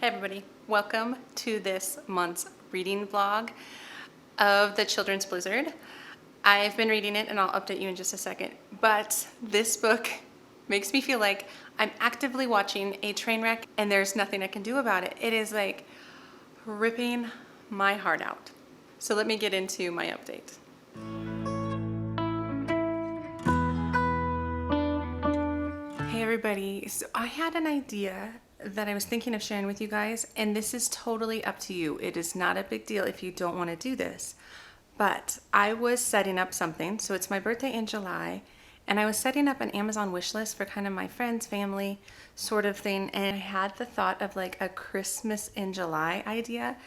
Hey everybody, welcome to this month's reading vlog of the Children's Blizzard. I've been reading it and I'll update you in just a second, but this book makes me feel like I'm actively watching a train wreck and there's nothing I can do about it. It is like ripping my heart out. So let me get into my update. Hey everybody, so I had an idea that I was thinking of sharing with you guys, and this is totally up to you. It is not a big deal if you don't want to do this, but I was setting up something. So it's my birthday in July, and I was setting up an Amazon wish list for kind of my friends, family sort of thing, and I had the thought of like a Christmas in July idea,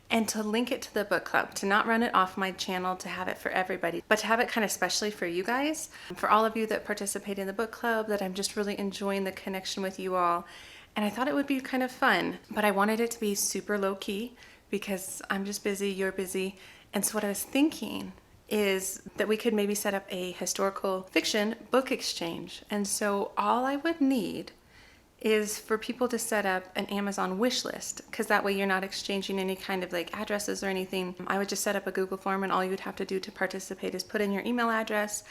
and to link it to the book club, to not run it off my channel to have it for everybody, but to have it kind of specially for you guys, for all of you that participate in the book club, that I'm just really enjoying the connection with you all. And I thought it would be kind of fun, but I wanted it to be super low key because I'm just busy, you're busy. And so what I was thinking is that we could maybe set up a historical fiction book exchange. And so all I would need is for people to set up an Amazon wish list, because that way you're not exchanging any kind of like addresses or anything. I would just set up a Google form, and all you would have to do to participate is put in your email address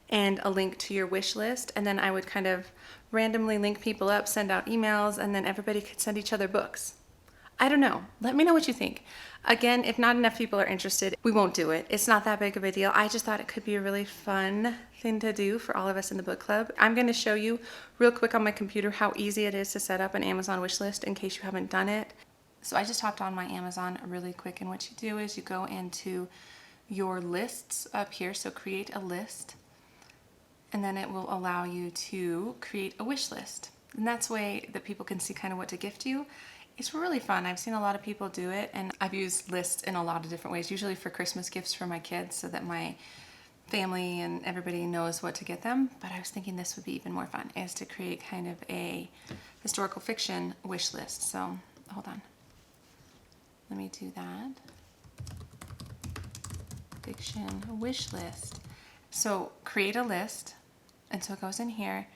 and a link to your wish list, and then I would kind of randomly link people up, send out emails, and then everybody could send each other books. I don't know. Let me know what you think. Again, if not enough people are interested, we won't do it. It's not that big of a deal. I just thought it could be a really fun thing to do for all of us in the book club. I'm going to show you real quick on my computer how easy it is to set up an Amazon wish list in case you haven't done it. So I just hopped on my Amazon really quick, and what you do is you go into your lists up here. So create a list, and then it will allow you to create a wish list. And that's the way that people can see kind of what to gift you. It's really fun. I've seen a lot of people do it, and I've used lists in a lot of different ways, usually for Christmas gifts for my kids so that my family and everybody knows what to get them. But I was thinking this would be even more fun, is to create kind of a historical fiction wish list. So hold on. Let me do that. Fiction wish list. So create a list, and so it goes in here,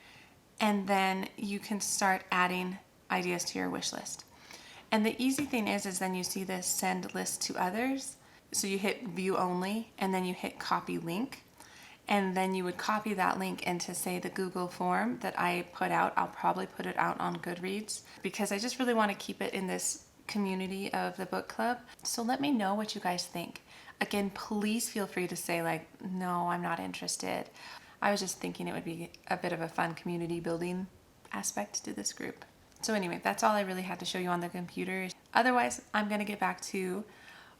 and then you can start adding ideas to your wish list. And the easy thing is then you see this send list to others. So you hit view only, and then you hit copy link. And then you would copy that link into, say, the Google form that I put out. I'll probably put it out on Goodreads because I just really want to keep it in this community of the book club. So let me know what you guys think. Again, please feel free to say like, no, I'm not interested. I was just thinking it would be a bit of a fun community building aspect to this group. So anyway, that's all I really had to show you on the computer. Otherwise, I'm going to get back to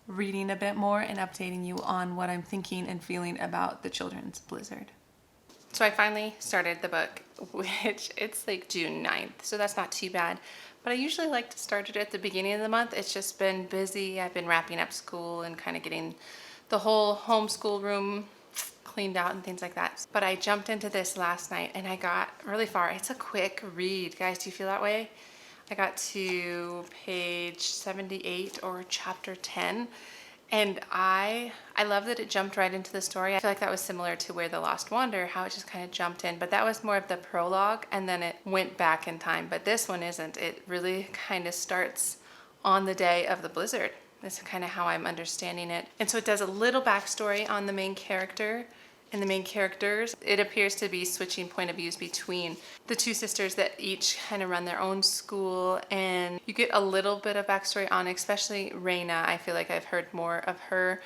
reading a bit more and updating you on what I'm thinking and feeling about the Children's Blizzard. So I finally started the book, which it's like June 9th, so that's not too bad. But I usually like to start it at the beginning of the month. It's just been busy. I've been wrapping up school and kind of getting the whole homeschool room cleaned out and things like that. But I jumped into this last night and I got really far. It's a quick read. Guys, do you feel that way? I got to page 78 or chapter 10, and I love that it jumped right into the story. I feel like that was similar to Where the Lost Wander, how it just kind of jumped in, but that was more of the prologue and then it went back in time. But this one isn't. It really kind of starts on the day of the blizzard. That's kind of how I'm understanding it. And so it does a little backstory on the main character and the main characters. It appears to be switching point of views between the two sisters that each kind of run their own school, and you get a little bit of backstory on especially Raina. I feel like I've heard more of her,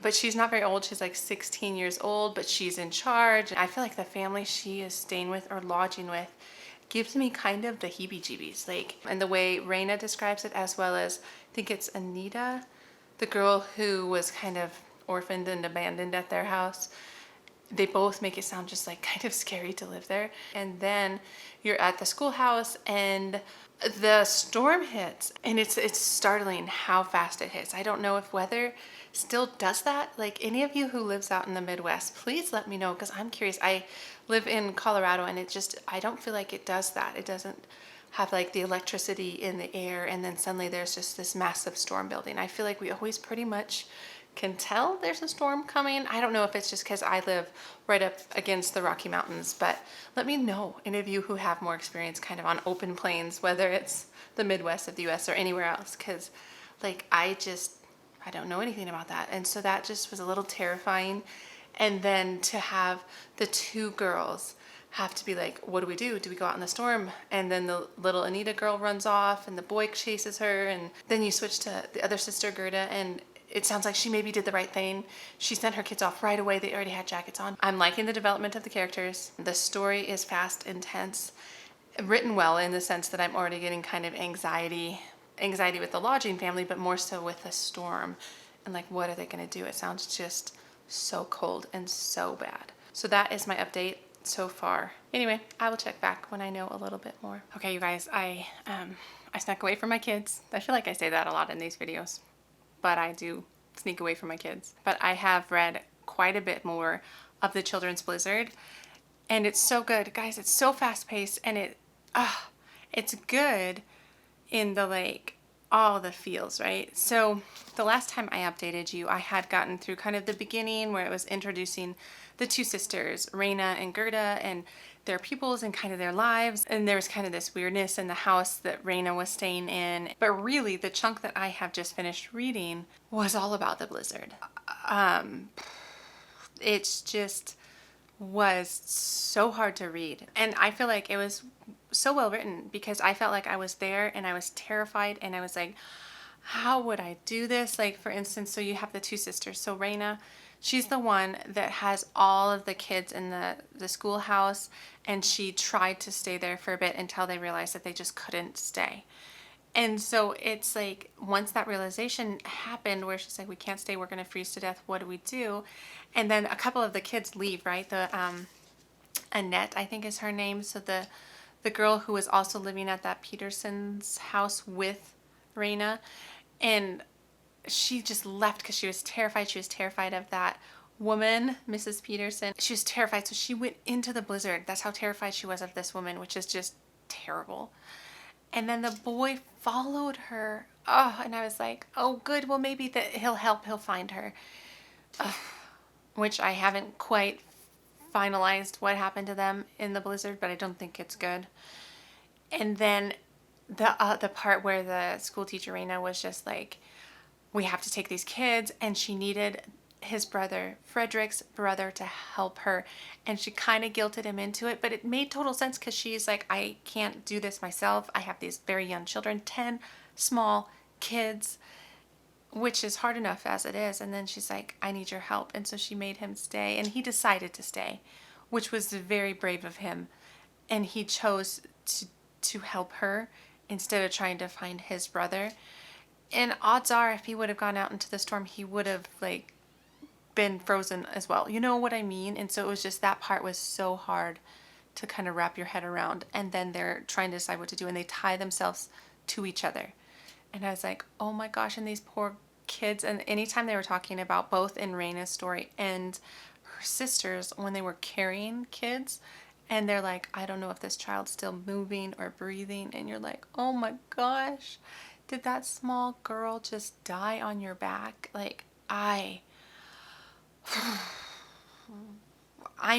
but she's not very old. She's like 16 years old, but she's in charge. I feel like the family she is staying with or lodging with gives me kind of the heebie-jeebies, like, and the way Raina describes it, as well as I think it's Anita, the girl who was kind of orphaned and abandoned at their house. They both make it sound just like kind of scary to live there. And then you're at the schoolhouse and the storm hits, and it's startling how fast it hits. I don't know if weather still does that. Like, any of you who lives out in the Midwest, please let me know, because I'm curious. I live in Colorado, and I don't feel like it does that. It doesn't have like the electricity in the air and then suddenly there's just this massive storm building. I feel like we always pretty much can tell there's a storm coming. I don't know if it's just because I live right up against the Rocky Mountains, but let me know, any of you who have more experience kind of on open plains, whether it's the Midwest of the US or anywhere else, because like I don't know anything about that. And so that just was a little terrifying. And then to have the two girls have to be like, what do we do? Do we go out in the storm? And then the little Anita girl runs off and the boy chases her. And then you switch to the other sister, Gerda, and it sounds like she maybe did the right thing. She sent her kids off right away. They already had jackets on. I'm liking the development of the characters. The story is fast, intense, written well in the sense that I'm already getting kind of anxiety with the lodging family, but more so with the storm. And like, what are they going to do? It sounds just so cold and so bad. So that is my update so far. Anyway, I will check back when I know a little bit more. Okay, you guys, I snuck away from my kids. I feel like I say that a lot in these videos, but I do sneak away from my kids. But I have read quite a bit more of the Children's Blizzard, and it's so good, guys. It's so fast paced, and it's good in the like all the feels, right? So the last time I updated you, I had gotten through kind of the beginning where it was introducing the two sisters, Raina and Gerda, and their pupils and kind of their lives. And there was kind of this weirdness in the house that Raina was staying in. But really the chunk that I have just finished reading was all about the blizzard. It's just was so hard to read. And I feel like it was so well written because I felt like I was there and I was terrified and I was like, how would I do this? Like, for instance, so you have the two sisters. So Raina, she's the one that has all of the kids in the schoolhouse, and she tried to stay there for a bit until they realized that they just couldn't stay. And so it's like, once that realization happened where she's like, we can't stay, we're going to freeze to death, what do we do? And then a couple of the kids leave, right? The Annette, I think is her name. So the girl who was also living at that Peterson's house with Raina, and she just left because she was terrified. She was terrified of that woman, Mrs. Peterson. She was terrified, so she went into the blizzard. That's how terrified she was of this woman, which is just terrible. And then the boy followed her. Oh, and I was like, oh, good. Well, maybe that he'll help. He'll find her. Which I haven't quite finalized what happened to them in the blizzard, but I don't think it's good. And then the part where the school teacher Raina was just like, we have to take these kids, and she needed his brother, Frederick's brother, to help her, and she kind of guilted him into it, but it made total sense because she's like, I can't do this myself. I have these very young children, 10 small kids, which is hard enough as it is. And then she's like, I need your help. And so she made him stay, and he decided to stay, which was very brave of him. And he chose to help her instead of trying to find his brother. And odds are, if he would have gone out into the storm, he would have like been frozen as well. You know what I mean? And so it was just, that part was so hard to kind of wrap your head around. And then they're trying to decide what to do, and they tie themselves to each other. And I was like, oh my gosh, and these poor kids. And anytime they were talking about, both in Raina's story and her sisters, when they were carrying kids, and they're like, I don't know if this child's still moving or breathing. And you're like, oh my gosh, did that small girl just die on your back? Like, I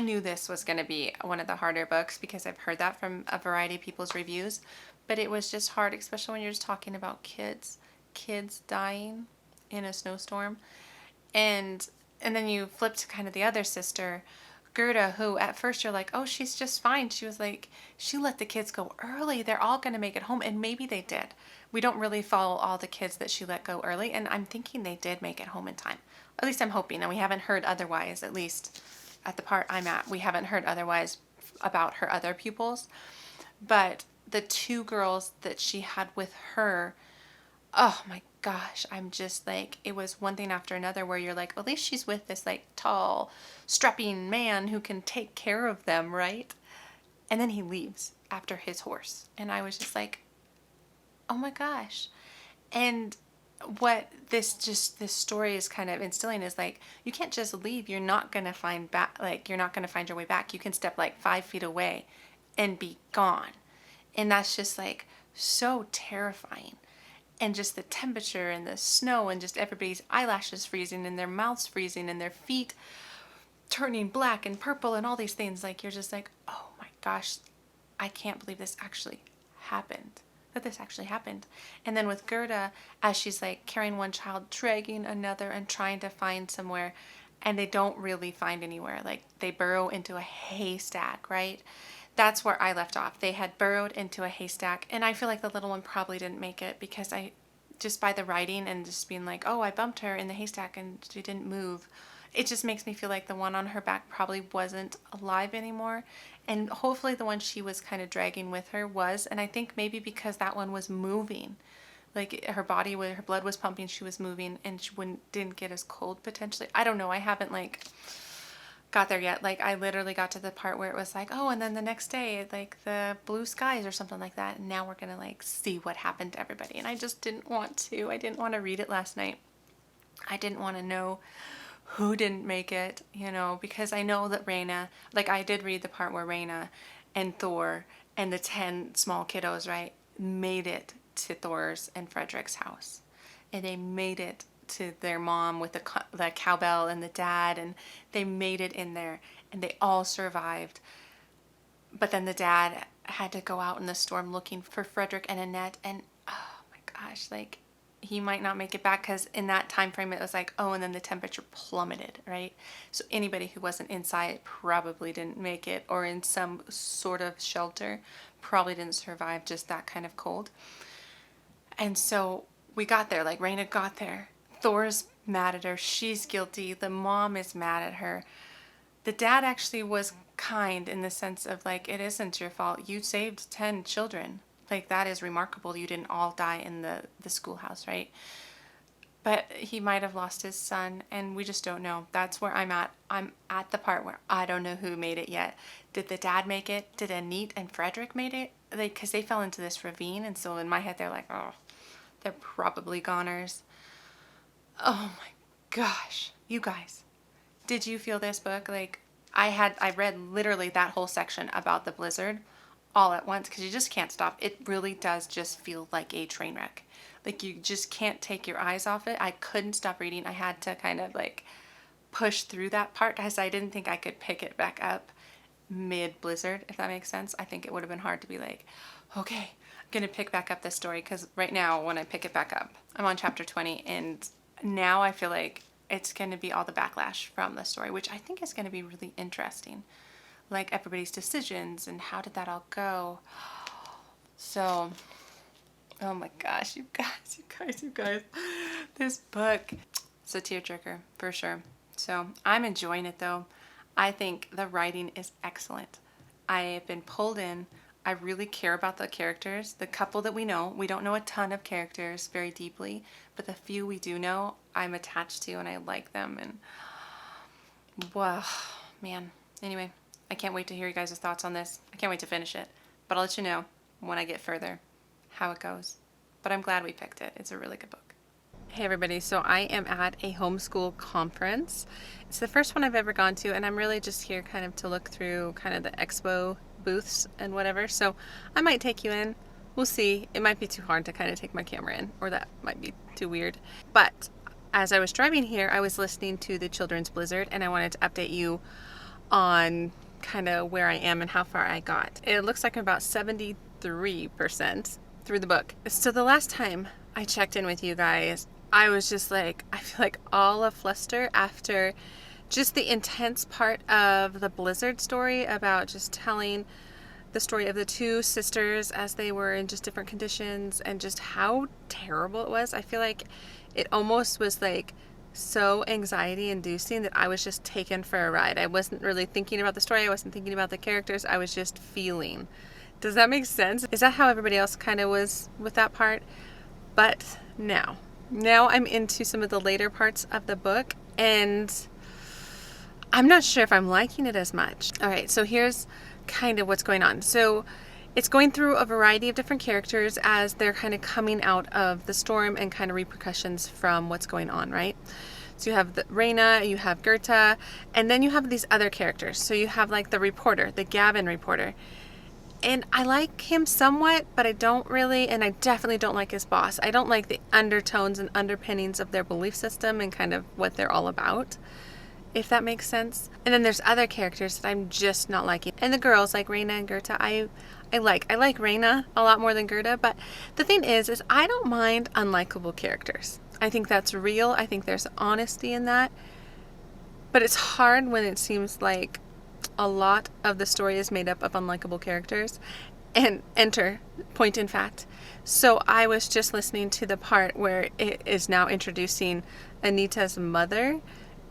knew this was going to be one of the harder books because I've heard that from a variety of people's reviews, but it was just hard, especially when you're just talking about kids dying in a snowstorm. And then you flip to kind of the other sister, Gerda, who at first you're like, oh, she's just fine. She was like, she let the kids go early. They're all going to make it home. And maybe they did. We don't really follow all the kids that she let go early. And I'm thinking they did make it home in time. At least I'm hoping. And we haven't heard otherwise, at least at the part I'm at. We haven't heard otherwise about her other pupils. But the two girls that she had with her, oh my gosh, I'm just like, it was one thing after another where you're like, at least she's with this like tall, strapping man who can take care of them, right? And then he leaves after his horse. And I was just like, oh my gosh. And what this story is kind of instilling is like, you can't just leave. You're not going to find back, like, you're not going to find your way back. You can step like 5 feet away and be gone. And that's just like so terrifying. and just the temperature and the snow and just everybody's eyelashes freezing and their mouths freezing and their feet turning black and purple and all these things. Like, you're just like, oh my gosh, I can't believe this actually happened. That this actually happened. And then with Gerda, as she's like carrying one child, dragging another and trying to find somewhere, and they don't really find anywhere. Like, they burrow into a haystack, right? That's where I left off. They had burrowed into a haystack, and I feel like the little one probably didn't make it, because I, just by the writing and just being like, oh, I bumped her in the haystack and she didn't move, it just makes me feel like the one on her back probably wasn't alive anymore. And hopefully the one she was kind of dragging with her was. And I think maybe because that one was moving, like her body, her blood was pumping, she was moving, and she didn't get as cold potentially. I don't know. I haven't like got there yet. Like, I literally got to the part where it was like, oh, and then the next day, like the blue skies or something like that. And now we're going to like see what happened to everybody. And I just didn't want to. I didn't want to read it last night. I didn't want to know who didn't make it, you know, because I know that Raina, like I did read the part where Raina and Thor and the 10 small kiddos, right, made it to Thor's and Frederick's house. And they made it to their mom with the cowbell and the dad, and they made it in there, and they all survived. But then the dad had to go out in the storm looking for Frederick and Annette, and oh my gosh, like, he might not make it back, because in that time frame it was like, oh, and then the temperature plummeted, right? So anybody who wasn't inside probably didn't make it, or in some sort of shelter probably didn't survive just that kind of cold. And so we got there, like Raina got there. Thor's mad at her. She's guilty. The mom is mad at her. The dad actually was kind in the sense of like, it isn't your fault. You saved 10 children. Like, that is remarkable. You didn't all die in the schoolhouse, right? But he might have lost his son, and we just don't know. That's where I'm at. I'm at the part where I don't know who made it yet. Did the dad make it? Did Annette and Frederick made it? Because they fell into this ravine, and so in my head they're like, oh, they're probably goners. Oh my gosh. You guys, did you feel this book? Like, I read literally that whole section about the blizzard all at once, because you just can't stop. It really does just feel like a train wreck. Like, you just can't take your eyes off it. I couldn't stop reading. I had to kind of like push through that part, because I didn't think I could pick it back up mid blizzard, if that makes sense. I think it would have been hard to be like, okay, I'm gonna pick back up this story, because right now when I pick it back up, I'm on chapter 20, and now I feel like it's going to be all the backlash from the story, which I think is going to be really interesting. Like, everybody's decisions and how did that all go. So, oh my gosh, you guys. This book, it's a tearjerker for sure. So I'm enjoying it though. I think the writing is excellent. I have been pulled in. I really care about the characters. The couple that we don't know a ton of characters very deeply, but the few we do know, I'm attached to and I like them. And wow, man. Anyway, I can't wait to hear you guys' thoughts on this. I can't wait to finish it, but I'll let you know when I get further how it goes. But I'm glad we picked it. It's a really good book. Hey everybody, so I am at a homeschool conference. It's the first one I've ever gone to, and I'm really just here kind of to look through kind of the expo booths and whatever. So I might take you in. We'll see. It might be too hard to kind of take my camera in, or that might be too weird. But as I was driving here, I was listening to the Children's Blizzard, and I wanted to update you on kind of where I am and how far I got. It looks like I'm about 73% through the book. So the last time I checked in with you guys, I was just like, I feel like all a fluster after just the intense part of the Blizzard story about just telling the story of the two sisters as they were in just different conditions and just how terrible it was. I feel like it almost was like so anxiety inducing that I was just taken for a ride. I wasn't really thinking about the story. I wasn't thinking about the characters. I was just feeling. Does that make sense? Is that how everybody else kind of was with that part? But now I'm into some of the later parts of the book, and I'm not sure if I'm liking it as much. All right, so here's kind of what's going on. So it's going through a variety of different characters as they're kind of coming out of the storm and kind of repercussions from what's going on, right? So you have Raina, you have Gerta, and then you have these other characters. So you have like the reporter, the Gavin reporter. And I like him somewhat, but I don't really, and I definitely don't like his boss. I don't like the undertones and underpinnings of their belief system and kind of what they're all about, if that makes sense. And then there's other characters that I'm just not liking. And the girls like Reina and Gerta, I like Reina a lot more than Gerta, but the thing is I don't mind unlikable characters. I think that's real. I think there's honesty in that. But it's hard when it seems like a lot of the story is made up of unlikable characters. And enter point in fact. So I was just listening to the part where it is now introducing Anita's mother,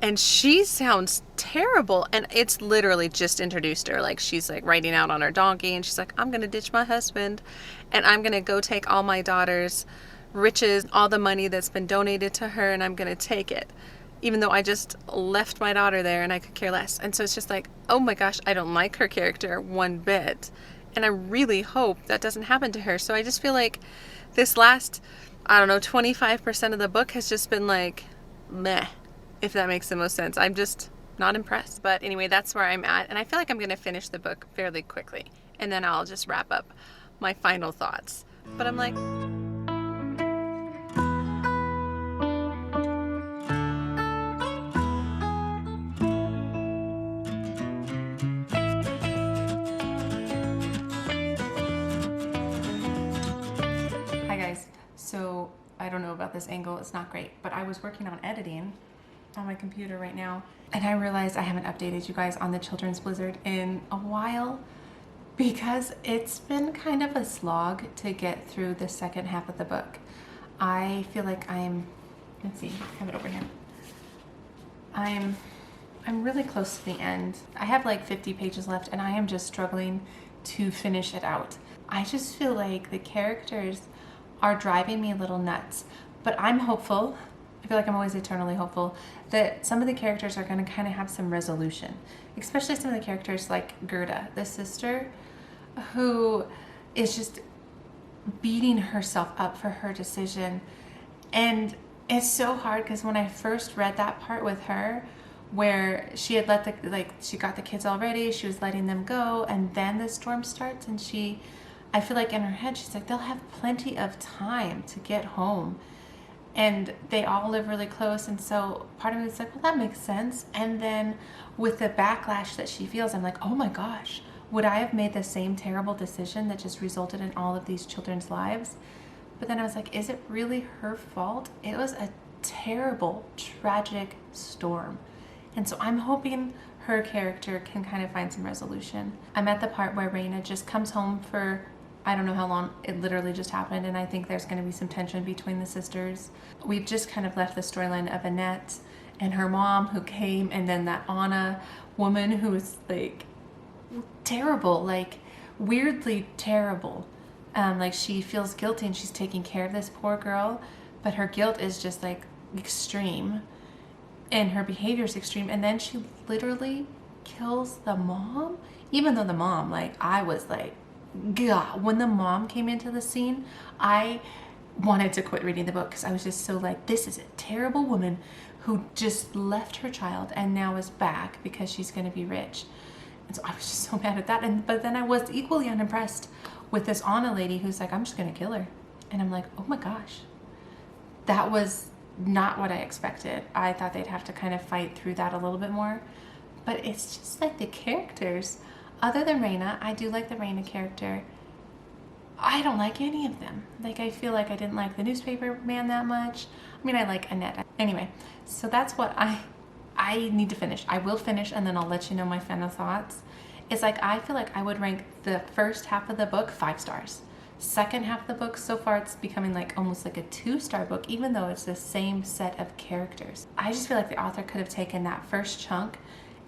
and she sounds terrible. And it's literally just introduced her. Like, she's like riding out on her donkey, and she's like, I'm gonna ditch my husband, and I'm gonna go take all my daughter's riches, all the money that's been donated to her, and I'm gonna take it, even though I just left my daughter there and I could care less. And so it's just like, oh my gosh, I don't like her character one bit. And I really hope that doesn't happen to her. So I just feel like this last, I don't know, 25% of the book has just been like, meh, if that makes the most sense. I'm just not impressed. But anyway, that's where I'm at. And I feel like I'm going to finish the book fairly quickly. And then I'll just wrap up my final thoughts. But I'm like... So I don't know about this angle, it's not great, but I was working on editing on my computer right now, and I realized I haven't updated you guys on the Children's Blizzard in a while because it's been kind of a slog to get through the second half of the book. I feel like let's see, I have it over here. I'm really close to the end. I have like 50 pages left and I am just struggling to finish it out. I just feel like the characters are driving me a little nuts, but I'm hopeful. I feel like I'm always eternally hopeful that some of the characters are going to kind of have some resolution, especially some of the characters like Gerta, the sister, who is just beating herself up for her decision. And it's so hard because when I first read that part with her, where she had she got the kids all ready, she was letting them go, and then the storm starts, and I feel like in her head, she's like, they'll have plenty of time to get home. And they all live really close. And so part of me was like, well, that makes sense. And then with the backlash that she feels, I'm like, oh my gosh, would I have made the same terrible decision that just resulted in all of these children's lives? But then I was like, is it really her fault? It was a terrible, tragic storm. And so I'm hoping her character can kind of find some resolution. I'm at the part where Reina just comes home for, I don't know how long, it literally just happened, and I think there's going to be some tension between the sisters. We've just kind of left the storyline of Annette and her mom who came, and then that Anna woman who was like terrible, like weirdly terrible. Like she feels guilty and she's taking care of this poor girl, but her guilt is just like extreme and her behavior is extreme. And then she literally kills the mom, even though the mom, like, I was like, God, when the mom came into the scene, I wanted to quit reading the book because I was just so like, this is a terrible woman who just left her child and now is back because she's going to be rich. And so I was just so mad at that. But then I was equally unimpressed with this Anna lady who's like, I'm just going to kill her. And I'm like, oh my gosh, that was not what I expected. I thought they'd have to kind of fight through that a little bit more. But it's just like the characters. Other than Reina, I do like the Reina character. I don't like any of them. Like, I feel like I didn't like the newspaper man that much. I mean, I like Annette. Anyway, so that's what I need to finish. I will finish and then I'll let you know my final thoughts. It's like, I feel like I would rank the first half of the book 5 stars. Second half of the book, so far it's becoming like almost like a 2-star book, even though it's the same set of characters. I just feel like the author could have taken that first chunk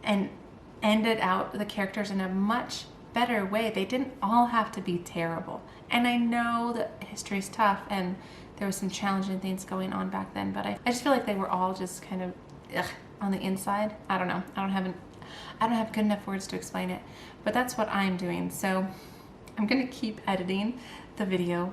and ended out the characters in a much better way. They didn't all have to be terrible. And I know that history is tough and there was some challenging things going on back then, but I just feel like they were all just kind of on the inside. I don't know. I don't have good enough words to explain it, but that's what I'm doing. So I'm going to keep editing the video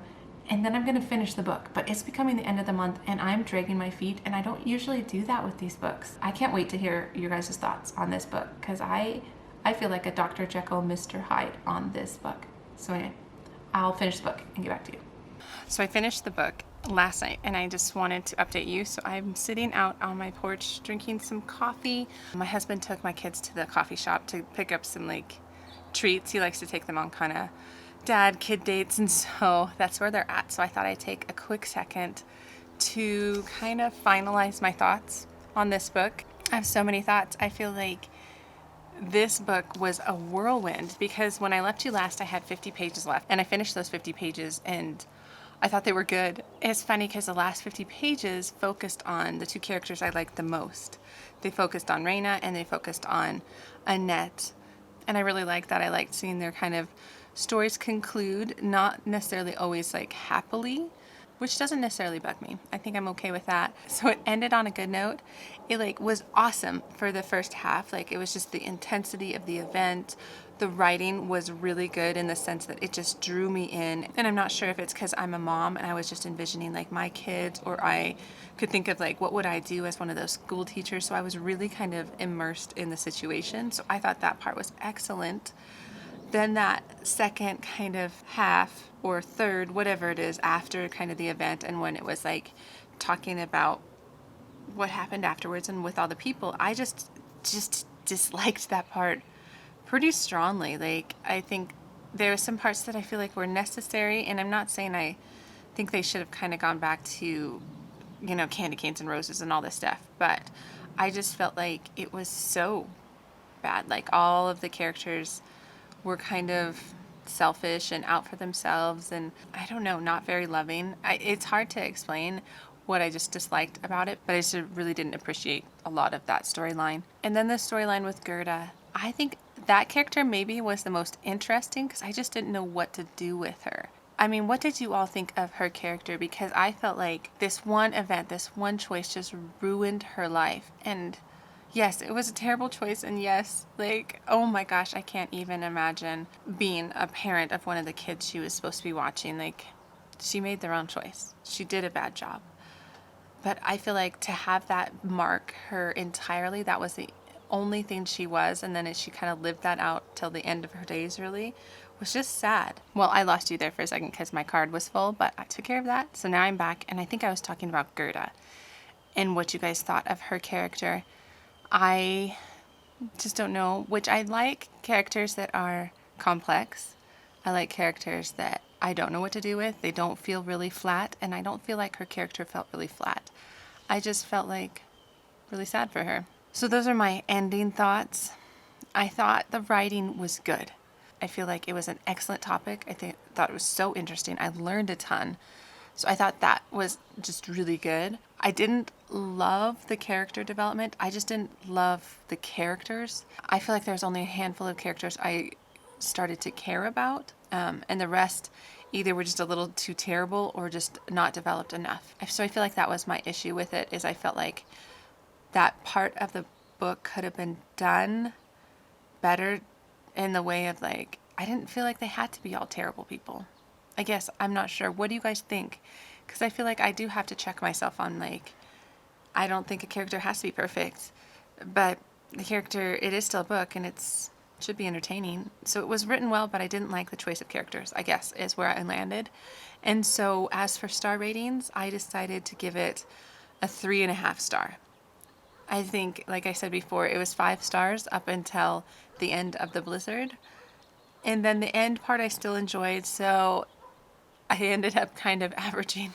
and then I'm going to finish the book, but it's becoming the end of the month and I'm dragging my feet, and I don't usually do that with these books. I can't wait to hear your guys' thoughts on this book because I feel like a Dr. Jekyll, Mr. Hyde on this book. So anyway, I'll finish the book and get back to you. So I finished the book last night and I just wanted to update you. So I'm sitting out on my porch drinking some coffee. My husband took my kids to the coffee shop to pick up some like treats. He likes to take them on kind of dad kid dates, and so that's where they're at. So I thought I'd take a quick second to kind of finalize my thoughts on this book. I have so many thoughts. I feel like this book was a whirlwind because when I left you last, I had 50 pages left and I finished those 50 pages and I thought they were good. It's funny because the last 50 pages focused on the two characters I liked the most. They focused on Raina and they focused on Annette. And I really liked that. I liked seeing their kind of stories conclude, not necessarily always like happily, which doesn't necessarily bug me. I think I'm okay with that. So it ended on a good note. It like was awesome for the first half. Like it was just the intensity of the event. The writing was really good in the sense that it just drew me in. And I'm not sure if it's because I'm a mom and I was just envisioning like my kids, or I could think of like what would I do as one of those school teachers. So I was really kind of immersed in the situation. So I thought that part was excellent. Then that second kind of half or third, whatever it is, after kind of the event and when it was like talking about what happened afterwards and with all the people, I just disliked that part pretty strongly. Like I think there were some parts that I feel like were necessary, and I'm not saying I think they should have kind of gone back to, you know, candy canes and roses and all this stuff, but I just felt like it was so bad. Like all of the characters were kind of selfish and out for themselves, and I don't know, not very loving. It's hard to explain what I just disliked about it, but I just really didn't appreciate a lot of that storyline. And then the storyline with Gerda, I think that character maybe was the most interesting because I just didn't know what to do with her. I mean, what did you all think of her character? Because I felt like this one event, this one choice just ruined her life. And yes, it was a terrible choice. And yes, like, oh my gosh, I can't even imagine being a parent of one of the kids she was supposed to be watching. Like, she made the wrong choice. She did a bad job. But I feel like to have that mark her entirely, that was the only thing she was. And then she kind of lived that out till the end of her days, really, was just sad. Well, I lost you there for a second because my card was full, but I took care of that. So now I'm back. And I think I was talking about Gerda and what you guys thought of her character. I just don't know, which I like characters that are complex. I like characters that I don't know what to do with. They don't feel really flat, and I don't feel like her character felt really flat. I just felt like really sad for her. So those are my ending thoughts. I thought the writing was good. I feel like it was an excellent topic. Thought it was so interesting. I learned a ton. So I thought that was just really good. I didn't love the character development. I just didn't love the characters. I feel like there's only a handful of characters I started to care about, and the rest either were just a little too terrible or just not developed enough. So I feel like that was my issue with it, is I felt like that part of the book could have been done better in the way of like, I didn't feel like they had to be all terrible people. I guess I'm not sure. What do you guys think? Because I feel like I do have to check myself on like, I don't think a character has to be perfect, but the character, it is still a book and it's should be entertaining. So it was written well, but I didn't like the choice of characters, I guess, is where I landed. And so as for star ratings, I decided to give it a 3.5 star. I think, like I said before, it was 5 stars up until the end of the blizzard. And then the end part I still enjoyed, so I ended up kind of averaging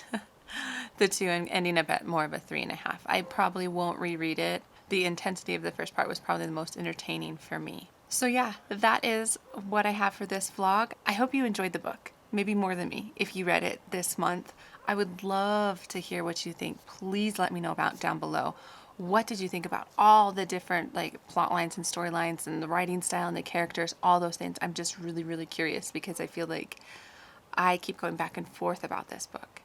the two and ending up at more of a 3.5. I probably won't reread it. The intensity of the first part was probably the most entertaining for me. So yeah, that is what I have for this vlog. I hope you enjoyed the book, maybe more than me, if you read it this month. I would love to hear what you think. Please let me know about down below. What did you think about all the different like plot lines and storylines and the writing style and the characters, all those things? I'm just really, really curious because I feel like I keep going back and forth about this book.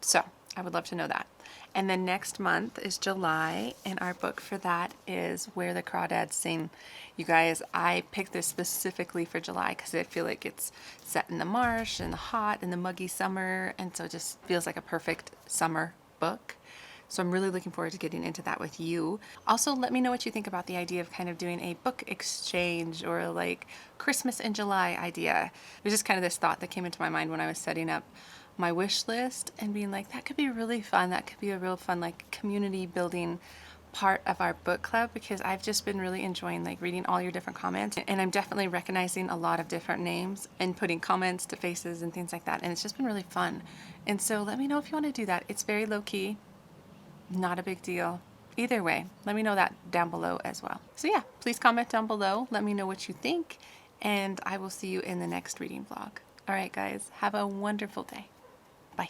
So I would love to know that. And then next month is July, and our book for that is Where the Crawdads Sing. You guys, I picked this specifically for July because I feel like it's set in the marsh and the hot and the muggy summer, and so it just feels like a perfect summer book. So I'm really looking forward to getting into that with you. Also, let me know what you think about the idea of kind of doing a book exchange or like Christmas in July idea. It was just kind of this thought that came into my mind when I was setting up my wish list and being like, that could be really fun. That could be a real fun, like, community building part of our book club, because I've just been really enjoying like reading all your different comments, and I'm definitely recognizing a lot of different names and putting comments to faces and things like that, and it's just been really fun. And so let me know if you want to do that. It's very low key, not a big deal. Either way, let me know that down below as well. So yeah, please comment down below. Let me know what you think, and I will see you in the next reading vlog. All right, guys, have a wonderful day. Bye.